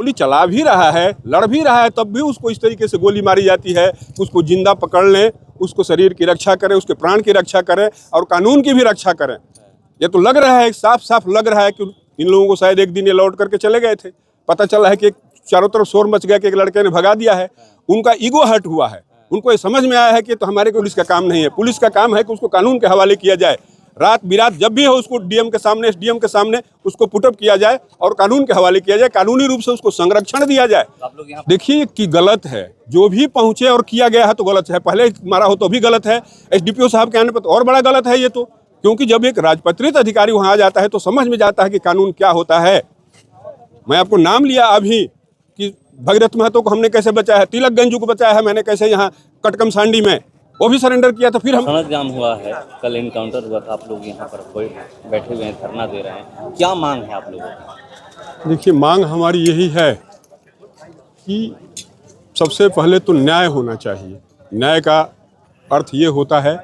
गोली चला भी रहा है, लड़ भी रहा है, तब भी उसको इस तरीके से गोली मारी जाती है, उसको जिंदा पकड़ लें, उसको शरीर की रक्षा करें, उसके प्राण की रक्षा करें और कानून की भी रक्षा करें। ये तो लग रहा है, साफ साफ लग रहा है कि इन लोगों को शायद एक दिन ये लौट करके चले गए थे, पता चला है कि चारों तरफ शोर मच गया कि एक लड़के ने भगा दिया है, उनका ईगो हर्ट हुआ है, उनको ये समझ में आया है कि तो हमारे पुलिस का काम नहीं है, पुलिस का काम है कि उसको कानून के हवाले किया जाए, रात बिरात जब भी हो उसको डीएम के सामने, एसडीएम के सामने उसको पुटअप किया जाए और कानून के हवाले किया जाए, कानूनी रूप से उसको संरक्षण दिया जाए। देखिए कि गलत है, जो भी पहुंचे और किया गया है तो गलत है, पहले मारा हो तो भी गलत है, एसडीपीओ साहब के आने पर तो और बड़ा गलत है ये तो, क्योंकि जब एक राजपत्रित अधिकारी वहां आ जाता है तो समझ में जाता है कि कानून क्या होता है। मैं आपको नाम लिया अभी कि भगीरथ महतो को हमने कैसे बचाया है, तिलकगंज को बचाया है मैंने कैसे, यहाँ कटकम सांडी में वो भी सरेंडर किया था। फिर हम सड़क जाम हुआ है, कल इनकाउंटर हुआ था, आप लोग यहाँ पर बैठे हुए हैं, धरना दे रहे हैं, क्या मांग है आप लोगों की? देखिए, मांग हमारी यही है कि सबसे पहले तो न्याय होना चाहिए। न्याय का अर्थ ये होता है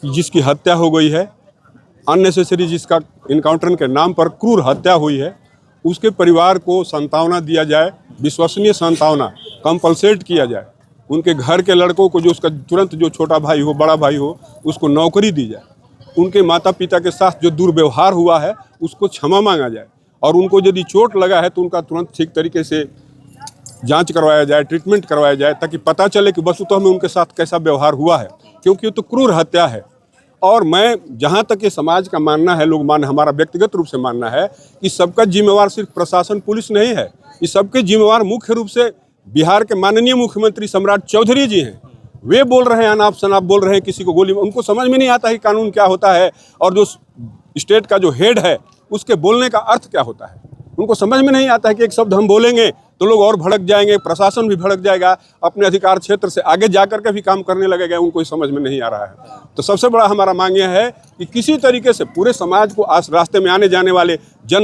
कि जिसकी हत्या हो गई है, अननेसेसरी जिसका इनकाउंटर के नाम पर क्रूर हत्या हुई है, उसके परिवार को सांत्वना दिया जाए, विश्वसनीय सांत्वना, कंपलसेट किया जाए। उनके घर के लड़कों को जो उसका तुरंत जो छोटा भाई हो, बड़ा भाई हो, उसको नौकरी दी जाए। उनके माता पिता के साथ जो दुर्व्यवहार हुआ है उसको क्षमा मांगा जाए, और उनको यदि चोट लगा है तो उनका तुरंत ठीक तरीके से जांच करवाया जाए, ट्रीटमेंट करवाया जाए, ताकि पता चले कि वस्तुतः में उनके साथ कैसा व्यवहार हुआ है, क्योंकि ये तो क्रूर हत्या है। और मैं जहाँ तक ये समाज का मानना है, लोग हमारा व्यक्तिगत रूप से मानना है कि सबका जिम्मेवार सिर्फ प्रशासन पुलिस नहीं है, इस सबके जिम्मेवार मुख्य रूप से बिहार के माननीय मुख्यमंत्री सम्राट चौधरी जी हैं। वे बोल रहे हैं, अनाप शनाप बोल रहे हैं, किसी को गोली, उनको समझ में नहीं आता है कानून क्या होता है, और जो स्टेट का जो हेड है उसके बोलने का अर्थ क्या होता है, उनको समझ में नहीं आता है कि एक शब्द हम बोलेंगे तो लोग और भड़क जाएंगे, प्रशासन भी भड़क जाएगा, अपने अधिकार क्षेत्र से आगे जाकर के भी काम करने लगेगा, उनको समझ में नहीं आ रहा है। तो सबसे बड़ा हमारा मांग यह है कि किसी तरीके से पूरे समाज को, रास्ते में आने जाने वाले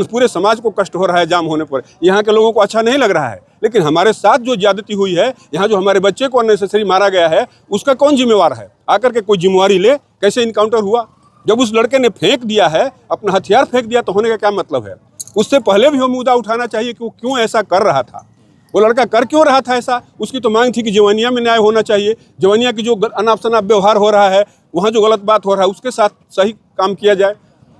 पूरे समाज को कष्ट हो रहा है जाम होने पर, यहाँ के लोगों को अच्छा नहीं लग रहा है, लेकिन हमारे साथ जो ज्यादती हुई है, यहाँ जो हमारे बच्चे को अननेसेसरी मारा गया है, उसका कौन जिम्मेवार है? आकर के कोई जिम्मेवारी ले। कैसे इनकाउंटर हुआ? जब उस लड़के ने फेंक दिया है, अपना हथियार फेंक दिया, तो होने का क्या मतलब है? उससे पहले भी वो मुद्दा उठाना चाहिए कि वो क्यों ऐसा कर रहा था, वो लड़का कर क्यों रहा था ऐसा। उसकी तो मांग थी कि जवानिया में न्याय होना चाहिए, जवानिया की जो अनाप शनाप व्यवहार हो रहा है, वहाँ जो गलत बात हो रहा है, उसके साथ सही काम किया जाए।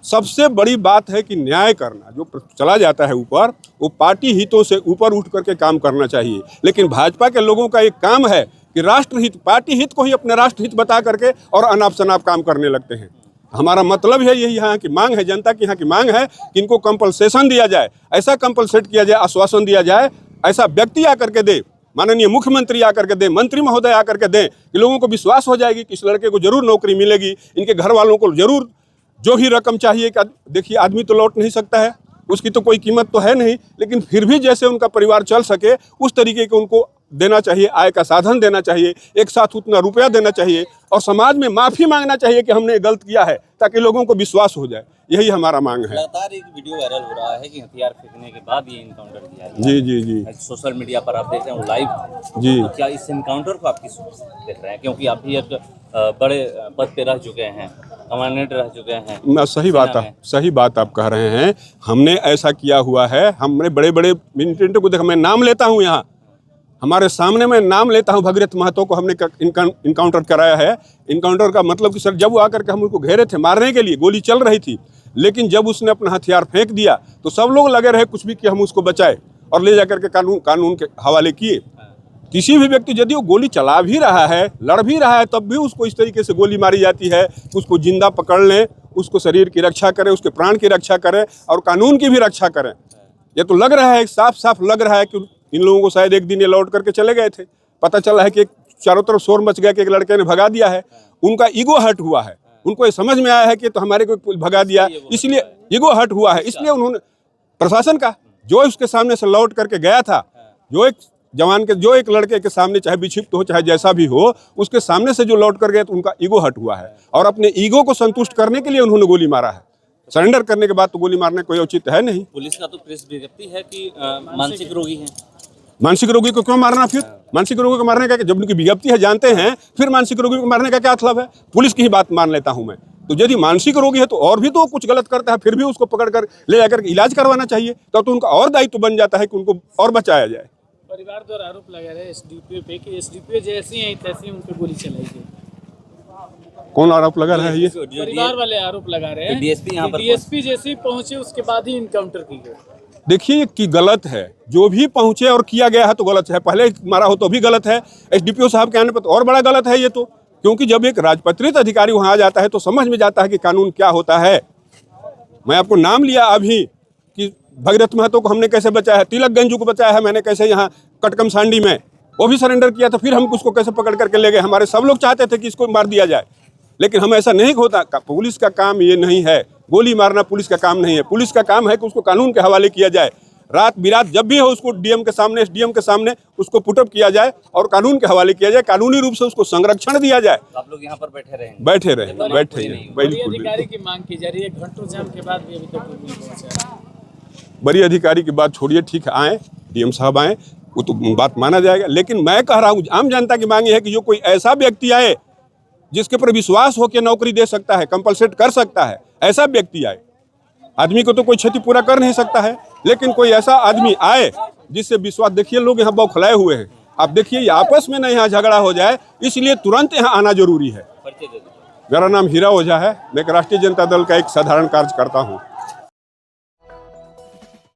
सबसे बड़ी बात है कि न्याय करना, जो चला जाता है ऊपर, वो पार्टी हितों से ऊपर उठ करके काम करना चाहिए। लेकिन भाजपा के लोगों का एक काम है कि राष्ट्रहित, पार्टी हित को ही अपने राष्ट्रहित बता करके और अनाप शनाप काम करने लगते हैं। हमारा मतलब है, यही यहाँ की मांग है, जनता की यहाँ की मांग है कि इनको कंपलसेशन दिया जाए, ऐसा कंपलसेट किया जाए, आश्वासन दिया जाए, ऐसा व्यक्ति आकर के दे, माननीय मुख्यमंत्री आकर के दे, मंत्री महोदय आकर के दें, कि लोगों को विश्वास हो जाएगी कि इस लड़के को जरूर नौकरी मिलेगी, इनके घर वालों को जरूर जो भी रकम चाहिए। देखिए, आदमी तो लौट नहीं सकता है, उसकी तो कोई कीमत तो है नहीं, लेकिन फिर भी जैसे उनका परिवार चल सके उस तरीके के उनको देना चाहिए, आय का साधन देना चाहिए, एक साथ उतना रुपया देना चाहिए, और समाज में माफ़ी मांगना चाहिए कि हमने गलत किया है, ताकि लोगों को विश्वास हो जाए। यही हमारा मांग है। लगातार एक वीडियो वायरल हो रहा है कि हथियार फेंकने के बाद ये इनकाउंटर किया गया। जी जी जी, सोशल मीडिया पर आप देख रहे हैं लाइव जी। तो क्या इस इनकाउंटर को आप किस देख रहे हैं, क्योंकि आप भी एक बड़े पद पे रह चुके हैं, कमांडेंट रह चुके हैं। सही बात आप कह रहे हैं। हमने ऐसा किया हुआ है, हमने बड़े बड़े मिलिटेंट को देखा, मैं नाम लेता हूँ, यहाँ हमारे सामने मैं नाम लेता हूँ, भगीरथ महतो को हमने इनकाउंटर कराया है। इनकाउंटर का मतलब कि सर, जब वो आकर के हम उसको घेरे थे मारने के लिए, गोली चल रही थी, लेकिन जब उसने अपना हथियार फेंक दिया तो सब लोग लगे रहे कुछ भी कि हम उसको बचाए, और ले जाकर के कानून के हवाले किए। किसी भी व्यक्ति यदि वो गोली चला भी रहा है, लड़ भी रहा है, तब भी उसको इस तरीके से गोली मारी जाती है, उसको जिंदा पकड़ लें, उसको शरीर की रक्षा करें, उसके प्राण की रक्षा करें और कानून की भी रक्षा करें। ये तो लग रहा है, साफ साफ लग रहा है कि इन लोगों को शायद एक दिन ये लौट करके चले गए थे, पता चला है कि चारों तरफ शोर मच गया कि एक लड़के ने भगा दिया है, उनका ईगो हर्ट हुआ है, उनको ये समझ में आया है कि तो हमारे को भगा दिया, इसलिए ईगो हर्ट हुआ है, इसलिए उन्होंने प्रशासन का जो उसके सामने से लौट करके गया था, जो एक जवान के, जो एक लड़के के सामने चाहे विक्षिप्त हो चाहे जैसा भी हो, उसके सामने से जो लौट कर गया तो उनका ईगो हर्ट हुआ है, और अपने ईगो को संतुष्ट करने के लिए उन्होंने गोली मारा है। सरेंडर करने के बाद तो गोली मारने कोई उचित है नहीं। पुलिस का तो प्रेस विज्ञप्ति है कि मानसिक रोगी हैं। मानसिक रोगी को क्यों मारना? फिर मानसिक रोगी को मारने का, जब उनकी विज्ञप्ति है जानते हैं, फिर मानसिक रोगी को मारने का क्या मतलब है? पुलिस की ही बात मान लेता हूं मैं तो यदि मानसिक रोगी है तो और भी तो कुछ गलत करता है, फिर भी उसको पकड़ कर ले जाकर इलाज करवाना चाहिए, तो उनका और दायित्व बन जाता है कि उनको और बचाया जाए। परिवार द्वारा आरोप लगा रहे हैं एसडीपीओ पे कि एसडीपीओ जैसी हैं तैसी उन पे गोली चलाई गई। कौन आरोप लगा रहा है ये? परिवार वाले आरोप लगा रहे हैं डीएसपी यहाँ पर डीएसपी जैसे ही पहुंचे उसके बाद ही इनकाउंटर की गई। देखिए कि गलत है, जो भी पहुंचे और किया गया है तो गलत है, पहले मारा हो तो भी गलत है, एसडीपीओ साहब के आने पर तो और बड़ा गलत है ये तो, क्योंकि जब एक राजपत्रित अधिकारी वहां आ जाता है तो समझ में जाता है कि कानून क्या होता है। मैं आपको नाम लिया अभी कि भगीरथ महतो को हमने कैसे बचाया है, तिलक गंजू को बचाया है मैंने कैसे यहाँ कटकम सांडी में, वो भी सरेंडर किया था, फिर हम उसको कैसे पकड़ करके ले गए। हमारे सब लोग चाहते थे कि इसको मार दिया जाए, लेकिन हम ऐसा नहीं होता। पुलिस का काम ये नहीं है, गोली मारना पुलिस का काम नहीं है। पुलिस का काम है कि उसको कानून के हवाले किया जाए, रात बिरात जब भी हो उसको डीएम के सामने, एसडीएम के सामने उसको पुटअप किया जाए और कानून के हवाले किया जाए, कानूनी रूप से उसको संरक्षण दिया जाए। आप लोग यहाँ पर बैठे रहे बैठे रहे बड़ी बिल्कुल। अधिकारी की मांग की जा रही है, घंटों जाम के बाद भी अभी तक कोई नहीं पहुंचा। बड़ी अधिकारी की बात छोड़िए, ठीक है आए डीएम साहब आए, वो तो बात माना जाएगा, लेकिन मैं कह रहा हूँ आम जनता की मांग ये है कि जो कोई ऐसा व्यक्ति आए जिसके पर विश्वास हो के नौकरी दे सकता है, कंपलसेट कर सकता है, ऐसा व्यक्ति आए। आदमी को तो कोई क्षति पूरा कर नहीं सकता है, लेकिन कोई ऐसा आदमी आए जिससे विश्वास। देखिए लोग यहाँ बौखलाए हुए हैं, आप देखिए आपस में न यहाँ झगड़ा हो जाए, इसलिए तुरंत यहाँ आना जरूरी है। मेरा नाम हीरा ओझा है, मैं एक राष्ट्रीय जनता दल का एक साधारण कार्यकर्ता हूँ।